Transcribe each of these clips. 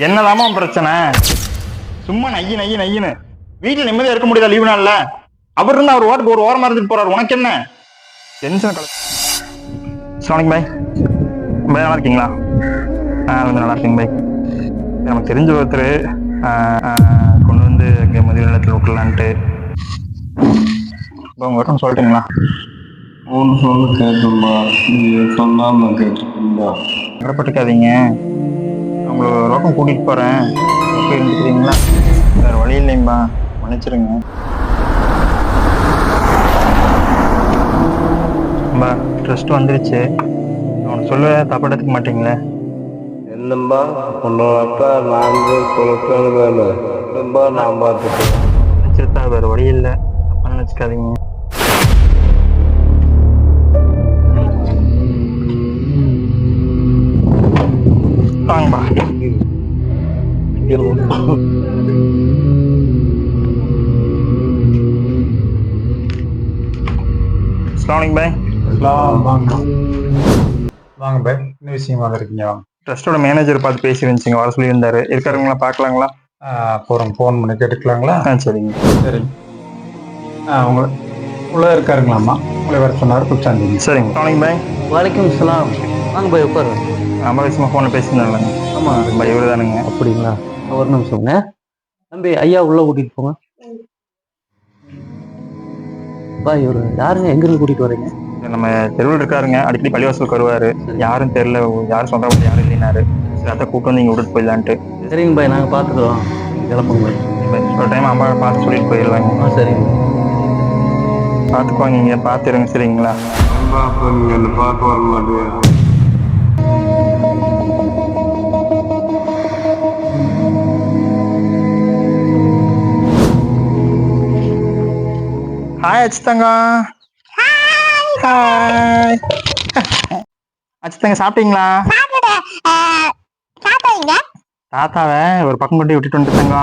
என்னதாமா பிரச்சனை? சும்மா Niue Niue நையுன்னு வீட்டுல நிம்மதியா இருக்க முடியாத லீவு நாள்ல அவர் இருந்து அவர் ஓட்டுக்கு ஒரு ஓரமா இருந்துட்டு போறாரு. உனக்கு என்ன டென்ஷன்? சோனிக் பாய், பாய் நல்லா இருக்கீங்களா? கொஞ்சம் நல்லா இருக்கீங்க பாய். நமக்கு தெரிஞ்ச ஒருத்தர் கொண்டு வந்து இங்கே மதிய நிலத்தில் விட்டுலான்ட்டு உங்க வட்டம் சொல்லிட்டீங்களா? ஒன்று சொல்ல கேட்டும்பா, நீ சொன்னாம கேட்டுருக்கா. கவலைப்பட்டுக்காதீங்க, உங்களை ரோக்கம் கூட்டிகிட்டு போகிறேன், போய் இருந்துக்கிறீங்களா? வேறு வழி இல்லைங்கப்பா, மன்னிச்சிருங்க. பா ட்ரெஸ்ட் வந்துருச்சு, அவனுக்கு சொல்ல தப்பு எடுத்துக்க மாட்டீங்களே? என்னம்பா உன்னோட அப்பா நாங்கள் கொடுக்கணும் என்னம்பா நான் பார்த்துட்டு நினச்சிருத்தா வேறு வழி இல்லை, தப்பா நினச்சிக்காதீங்க. வாங்கப்பா. அஸ்ஸலாமு பாய். வாங்க பாய், என்ன விஷயமா இருக்கீங்க? வாங்க. ட்ரஸ்டோட மேனேஜர் பார்த்து பேசியிருந்துச்சிங்க, வர சொல்லியிருந்தாரு. இருக்காருங்களா? பார்க்கலாங்களா? போகிறோம், ஃபோன் பண்ணி கேட்டுக்கலாங்களா? சரிங்க. சரிங்க. உங்களை உள்ளே இருக்காருங்களாம்மா, உங்களை வர சொன்னார், கூப்பிட்டாங்க. சரிங்க. அஸ்ஸலாமு பாய். வலைக்கம் சலாம். வாங்க பாய் உட்காரு. ரொம்ப விஷயமா ஃபோனில் பேசியிருந்தாங்க. ஆமாம் பாய் இவரு தானுங்க. அப்படிங்களா? ஒரு நிமிஷங்க தம்பி, ஐயா உள்ளே கூட்டிகிட்டு போங்க. பாய் இவர் யாருங்க, எங்கிருந்து கூட்டிகிட்டு வரீங்க? நம்ம தெருவில் இருக்காருங்க, அடிக்கடி பள்ளிவாசலுக்கு வருவார். யாரும் தெரியல, யாரும் சொந்த வீட்டு யாரும் இல்லைனாரு. சரி அதை கூப்பிட்டு வந்து இங்கே விட்டுட்டு போயிடலான்ட்டு. சரிங்க பாய், நாங்கள் பார்த்துக்குறோம், கிளம்புங்க பாய். ஒரு டைம் அம்மா பார்த்து சொல்லிட்டு போயிடலாங்க. சரிங்க. பார்த்துக்குவாங்க, நீங்கள் பார்த்துருங்க. சரிங்களா? அப்போ நீங்கள் என்ன பார்க்க வர மாட்டேங்க. ஹாய் அச்சுத்தங்க. ஹாய் அச்சுத்தங்க, சாப்பிட்டீங்களா? தாத்தாவை ஒரு பக்கம் கொண்டு விட்டுட்டு வந்துட்டங்க.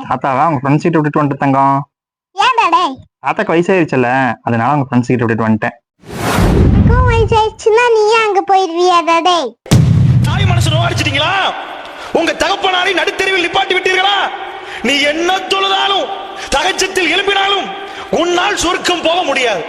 தாத்தாவை அவங்க ஃப்ரெண்ட்ஸ் கிட்ட விட்டுட்டு வந்துட்டு தங்கம். தாத்தாக்கு வயசாயிருச்சுல்ல, அதனால அவங்க ஃப்ரெண்ட்ஸ் கிட்ட விட்டுட்டு வந்துட்டேன். தாய் மனசு நோடிச்சிட்டீங்களா? உங்க தகப்பனாரை நடுத்தெருவில் நிப்பாட்டி விட்டீர்களா? நீ என்ன தொழுதாலும் தகச்சத்தில் எழுப்பினாலும் உன்னால் சொர்க்கம் போக முடியாது.